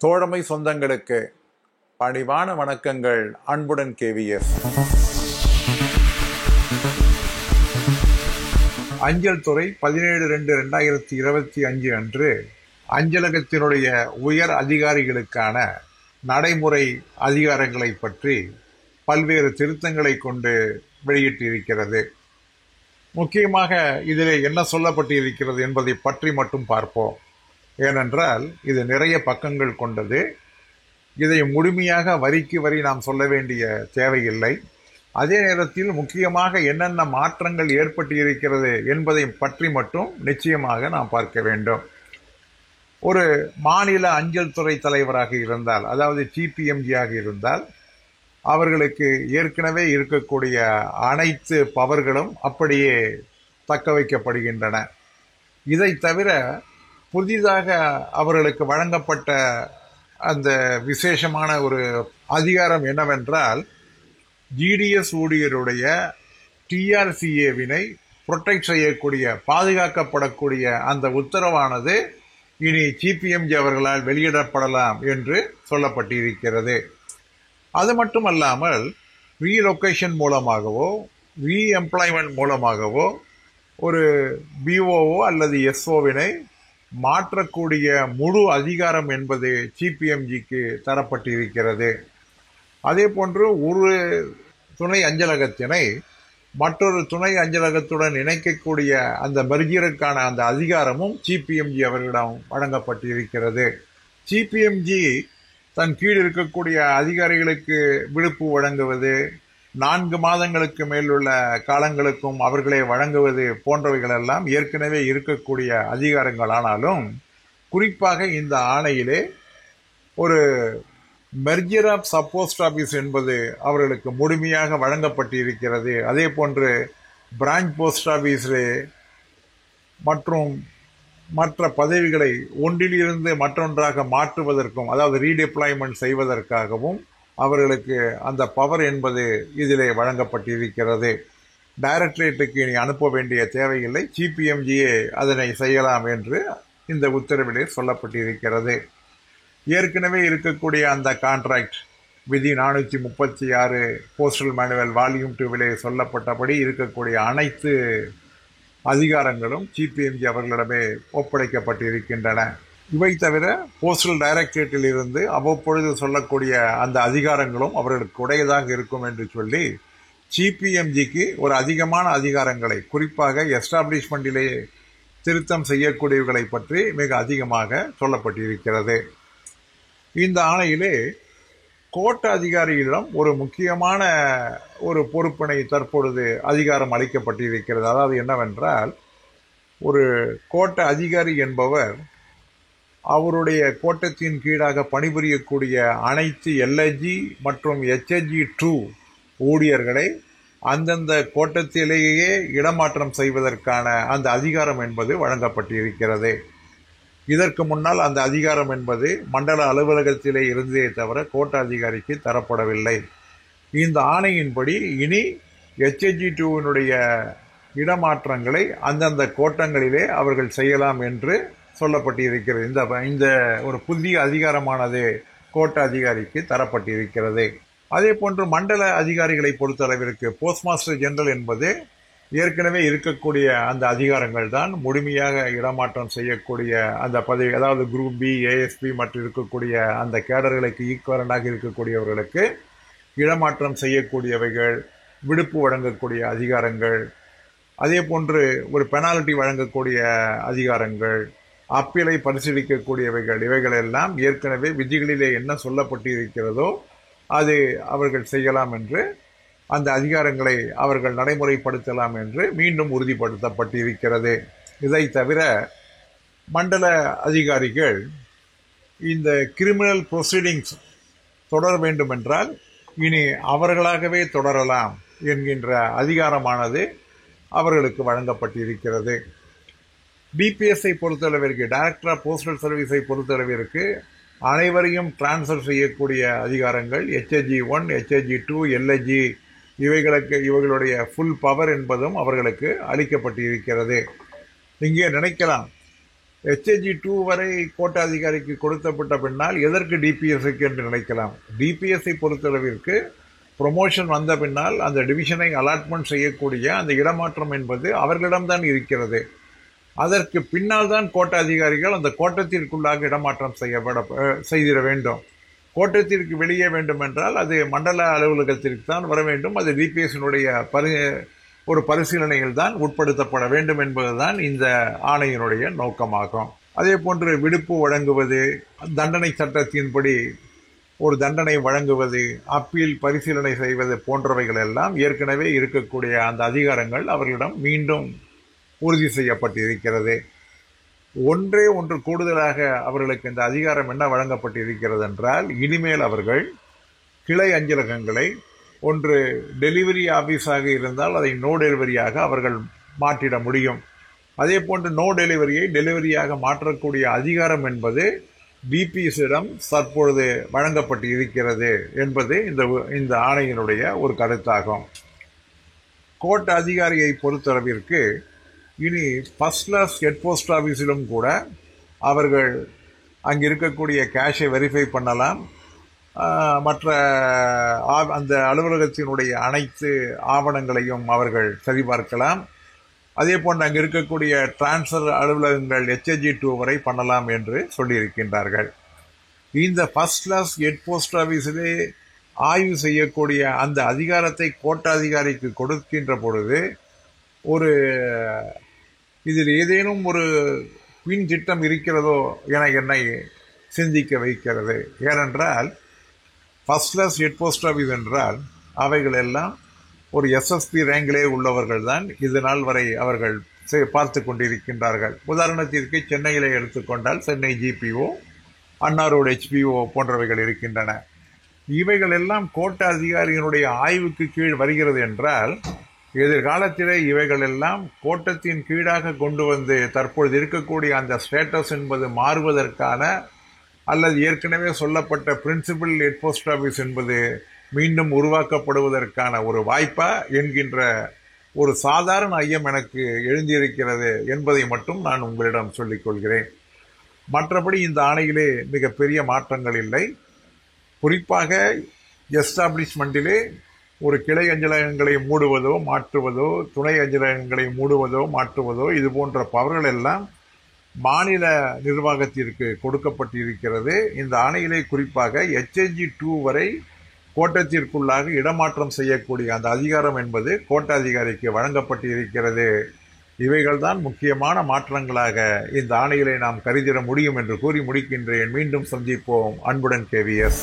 தோழமை சொந்தங்களுக்கு பணிவான வணக்கங்கள். அன்புடன் KVS. அஞ்சல் துறை 17/2/2025 அன்று அஞ்சலகத்தினுடைய உயர் அதிகாரிகளுக்கான நடைமுறை அதிகாரங்களை பற்றி பல்வேறு திருத்தங்களை கொண்டு வெளியிட்டிருக்கிறது. முக்கியமாக இதிலே என்ன சொல்லப்பட்டிருக்கிறது என்பதை பற்றி மட்டும் பார்ப்போம். ஏனென்றால் இது நிறைய பக்கங்கள் கொண்டது. இதை முழுமையாக வரிக்கு வரி நாம் சொல்ல வேண்டிய தேவையில்லை. அதே நேரத்தில் முக்கியமாக என்னென்ன மாற்றங்கள் ஏற்பட்டிருக்கிறது என்பதை பற்றி மட்டும் நிச்சயமாக நாம் பார்க்க வேண்டும். ஒரு மாநில அஞ்சல் துறை தலைவராக இருந்தால், அதாவது GPMG இருந்தால், அவர்களுக்கு ஏற்கனவே இருக்கக்கூடிய அனைத்து பவர்களும் அப்படியே தக்க வைக்கப்படுகின்றன. இதை தவிர புதிதாக அவர்களுக்கு வழங்கப்பட்ட அந்த விசேஷமான ஒரு அதிகாரம் என்னவென்றால், GDS ஊழியருடைய TRCAவினை புரொடெக்ட் செய்யக்கூடிய, பாதுகாக்கப்படக்கூடிய அந்த உத்தரவானது இனி GPMG அவர்களால் வெளியிடப்படலாம் என்று சொல்லப்பட்டிருக்கிறது. அது மட்டுமல்லாமல் ரீலொகேஷன் மூலமாகவோ ரீஎம்ப்ளாய்மெண்ட் மூலமாகவோ ஒரு BOO அல்லது SOவினை மாற்றக்கூடிய முழு அதிகாரம் என்பது GPMGக்கு தரப்பட்டிருக்கிறது. அதே போன்று ஒரு துணை அஞ்சலகத்தினை மற்றொரு துணை அஞ்சலகத்துடன் இணைக்கக்கூடிய அந்த மெர்ஜருக்கான அந்த அதிகாரமும் GPMG அவர்களிடம் வழங்கப்பட்டிருக்கிறது. GPMG தன் கீழ் இருக்கக்கூடிய அதிகாரிகளுக்கு விடுப்பு வழங்குவது, 4 மாதங்களுக்கு மேலுள்ள காலங்களுக்கும் அவர்களே வழங்குவது போன்றவைகளெல்லாம் ஏற்கனவே இருக்கக்கூடிய அதிகாரங்களானாலும், குறிப்பாக இந்த ஆணையிலே ஒரு merger of sub post office என்பது அவர்களுக்கு முழுமையாக வழங்கப்பட்டிருக்கிறது. அதே போன்று பிரான்ச் போஸ்ட் ஆபீஸிலே மற்றும் மற்ற பதவிகளை ஒன்றிலிருந்து மற்றொன்றாக மாற்றுவதற்கும், அதாவது ரீடிப்ளாய்மெண்ட் செய்வதற்காகவும் அவர்களுக்கு அந்த பவர் என்பது இதிலே வழங்கப்பட்டிருக்கிறது. டைரக்டரேட்டுக்கு இனி அனுப்ப வேண்டிய தேவையில்லை, GPMGயே அதனை செய்யலாம் என்று இந்த உத்தரவிலே சொல்லப்பட்டிருக்கிறது. ஏற்கனவே இருக்கக்கூடிய அந்த கான்ட்ராக்ட் விதி 436 போஸ்டல் மேனுவல் வால்யூம் 2விலே சொல்லப்பட்டபடி இருக்கக்கூடிய அனைத்து அதிகாரங்களும் GPMG அவர்களிடமே ஒப்படைக்கப்பட்டிருக்கின்றன. இவை தவிர போஸ்டல் டைரக்டரேட்டில் இருந்து அவ்வப்பொழுது சொல்லக்கூடிய அந்த அதிகாரங்களும் அவர்களுக்கு உடையதாக இருக்கும் என்று சொல்லி GPMGக்கு ஒரு அதிகமான அதிகாரங்களை, குறிப்பாக எஸ்டாப்ளிஷ்மெண்டிலே திருத்தம் செய்யக்கூடியவர்களை பற்றி மிக அதிகமாக சொல்லப்பட்டிருக்கிறது. இந்த ஆணையிலே கோட்ட அதிகாரிகளிடம் ஒரு முக்கியமான ஒரு பொறுப்பினை தற்பொழுது அதிகாரம் அளிக்கப்பட்டிருக்கிறது. அதாவது என்னவென்றால், ஒரு கோட்ட அதிகாரி என்பவர் அவருடைய கோட்டத்தின் கீழாக பணிபுரியக்கூடிய அனைத்து LHG மற்றும் HHG2 ஊழியர்களை அந்தந்த கோட்டத்திலேயே இடமாற்றம் செய்வதற்கான அந்த அதிகாரம் என்பது வழங்கப்பட்டிருக்கிறது. இதற்கு முன்னால் அந்த அதிகாரம் என்பது மண்டல அலுவலகத்திலே இருந்தே தவிர கோட்ட அதிகாரிக்கு தரப்படவில்லை. இந்த ஆணையின்படி இனி HHG2வினுடைய இடமாற்றங்களை அந்தந்த கோட்டங்களிலே அவர்கள் செய்யலாம் என்று சொல்லப்பட்டிருக்கிறது. இந்த ஒரு புதிய அதிகாரமானது கோட்ட அதிகாரிக்கு தரப்பட்டிருக்கிறது. அதே போன்று மண்டல அதிகாரிகளை பொறுத்தளவிற்கு போஸ்ட் மாஸ்டர் ஜெனரல் என்பது ஏற்கனவே இருக்கக்கூடிய அந்த அதிகாரங்கள் தான் முழுமையாக இடமாற்றம் செய்யக்கூடிய அந்த பதவி, அதாவது குரூப் B, ASP மற்றும் இருக்கக்கூடிய அந்த கேடர்களுக்கு ஈக்குவலண்டாக இருக்கக்கூடியவர்களுக்கு இடமாற்றம் செய்யக்கூடியவைகள், விடுப்பு வழங்கக்கூடிய அதிகாரங்கள், அதே போன்று ஒரு பெனால்டி வழங்கக்கூடிய அதிகாரங்கள், அப்பீலை பரிசீலிக்கக்கூடியவைகள், இவைகளெல்லாம் ஏற்கனவே விதிகளிலே என்ன சொல்லப்பட்டிருக்கிறதோ அது அவர்கள் செய்யலாம் என்று, அந்த அதிகாரங்களை அவர்கள் நடைமுறைப்படுத்தலாம் என்று மீண்டும் உறுதிப்படுத்தப்பட்டிருக்கிறது. இதை தவிர மண்டல அதிகாரிகள் இந்த கிரிமினல் ப்ரொசீடிங்ஸ் தொடர வேண்டுமென்றால் இனி அவர்களாகவே தொடரலாம் என்கின்ற அதிகாரமானது அவர்களுக்கு வழங்கப்பட்டிருக்கிறது. DPSஐ பொறுத்தளவிற்கு, டைரக்டர் ஆஃப் போஸ்டல் சர்வீஸை பொறுத்தளவிற்கு அனைவரையும் டிரான்ஸ்ஃபர் செய்யக்கூடிய அதிகாரங்கள் HHG1, HHG2, LHG இவைகளுடைய full power என்பதும் அவர்களுக்கு அளிக்கப்பட்டிருக்கிறது. இங்கே நினைக்கலாம், HAG2 வரை கோட்ட அதிகாரிக்கு கொடுக்கப்பட்ட பின்னால் எதற்கு டிபிஎஸ்க்கு என்று நினைக்கலாம். டிபிஎஸ்ஐ பொறுத்தளவிற்கு ப்ரொமோஷன் வந்த பின்னால் அந்த டிவிஷனை அலாட்மெண்ட் செய்யக்கூடிய அந்த இடமாற்றம் என்பது அவர்களிடம்தான் இருக்கிறது. அதற்கு பின்னால் தான் கோட்ட அதிகாரிகள் அந்த கோட்டத்திற்குள்ளாக இடமாற்றம் செய்திட வேண்டும். கோட்டத்திற்கு வெளியே வேண்டும் என்றால் அது மண்டல அலுவலகத்திற்கு தான் வர வேண்டும். அது டிபிஎஸ்னுடைய ஒரு பரிசீலனையில் தான் உட்படுத்தப்பட வேண்டும் என்பதுதான் இந்த ஆணையினுடைய நோக்கமாகும். அதே போன்று விடுப்பு வழங்குவது, தண்டனை சட்டத்தின்படி ஒரு தண்டனை வழங்குவது, அப்பீல் பரிசீலனை செய்வது போன்றவைகள் எல்லாம் ஏற்கனவே இருக்கக்கூடிய அந்த அதிகாரங்கள் அவர்களிடம் மீண்டும் உறுதி செய்யப்பட்டிருக்கிறது. ஒன்றே ஒன்று கூடுதலாக அவர்களுக்கு இந்த அதிகாரம் என்ன வழங்கப்பட்டிருக்கிறது என்றால், இனிமேல் அவர்கள் கிளை அஞ்சலகங்களை ஒன்று டெலிவரி ஆபீஸாக இருந்தால் அதை நோ டெலிவரியாக அவர்கள் மாற்றிட முடியும். அதே போன்று நோ டெலிவரியை டெலிவரியாக மாற்றக்கூடிய அதிகாரம் என்பது டிபிஎஸ்ஸிடம் தற்பொழுது வழங்கப்பட்டு இருக்கிறது என்பது இந்த ஆணையினுடைய ஒரு கருத்தாகும். கோட்ட அதிகாரியை பொறுத்தளவிற்கு இனி ஃபர்ஸ்ட் கிளாஸ் ஹெட் போஸ்ட் ஆஃபீஸிலும் கூட அவர்கள் அங்கே இருக்கக்கூடிய கேஷை வெரிஃபை பண்ணலாம். மற்ற அந்த அலுவலகத்தினுடைய அனைத்து ஆவணங்களையும் அவர்கள் சரிபார்க்கலாம். அதே போன்று அங்கே இருக்கக்கூடிய டிரான்ஸ்ஃபர் அலுவலகங்கள் HAG2 வரை பண்ணலாம் என்று சொல்லியிருக்கின்றார்கள். இந்த ஃபர்ஸ்ட் கிளாஸ் ஹெட் போஸ்ட் ஆஃபீஸிலே ஆய்வு செய்யக்கூடிய அந்த அதிகாரத்தை கோட்ட அதிகாரிக்கு கொடுக்கின்ற பொழுது ஒரு இதில் ஏதேனும் ஒரு பின் திட்டம் இருக்கிறதோ என என்னை சிந்திக்க வைக்கிறது. ஏனென்றால் first class head post office என்றால் அவைகள் எல்லாம் ஒரு SSP ரேங்கிலே உள்ளவர்கள் தான் இது நாள் வரை அவர்கள் பார்த்து கொண்டிருக்கின்றார்கள். உதாரணத்திற்கு சென்னையிலே எடுத்துக்கொண்டால் சென்னை GPO, அன்னாரோடு HPO போன்றவைகள் இருக்கின்றன. இவைகள் எல்லாம் கோட்ட அதிகாரியினுடைய ஆய்வுக்கு கீழ் வருகிறது என்றால் எதிர்காலத்திலே இவைகள் எல்லாம் கோட்டத்தின் கீழாக கொண்டு வந்து தற்பொழுது இருக்கக்கூடிய அந்த ஸ்டேட்டஸ் என்பது மாறுவதற்கான அல்லது ஏற்கனவே சொல்லப்பட்ட பிரின்சிபல் ஹெட் போஸ்ட் ஆஃபீஸ் என்பது மீண்டும் உருவாக்கப்படுவதற்கான ஒரு வாய்ப்பா என்கின்ற ஒரு சாதாரண ஐயம் எனக்கு எழுந்திருக்கிறது என்பதை மட்டும் நான் உங்களிடம் சொல்லிக் கொள்கிறேன். மற்றபடி இந்த ஆணையிலே மிகப்பெரிய மாற்றங்கள் இல்லை. குறிப்பாக எஸ்டாப்ளிஷ்மெண்டிலே ஒரு கிளை அஞ்சலகங்களை மூடுவதோ மாற்றுவதோ, துணை அஞ்சலகங்களை மூடுவதோ மாற்றுவதோ இது போன்ற பவர்கள் எல்லாம் மாநில நிர்வாகத்திற்கு கொடுக்கப்பட்டிருக்கிறது. இந்த ஆணையிலே குறிப்பாக HAG2 வரை கோட்டத்திற்குள்ளாக இடமாற்றம் செய்யக்கூடிய அந்த அதிகாரம் என்பது கோட்ட அதிகாரிக்கு வழங்கப்பட்டு இருக்கிறது. இவைகள்தான் முக்கியமான மாற்றங்களாக இந்த ஆணையிலே நாம் கருதிட முடியும் என்று கூறி முடிக்கின்றேன். மீண்டும் சந்திப்போம். அன்புடன் KVS.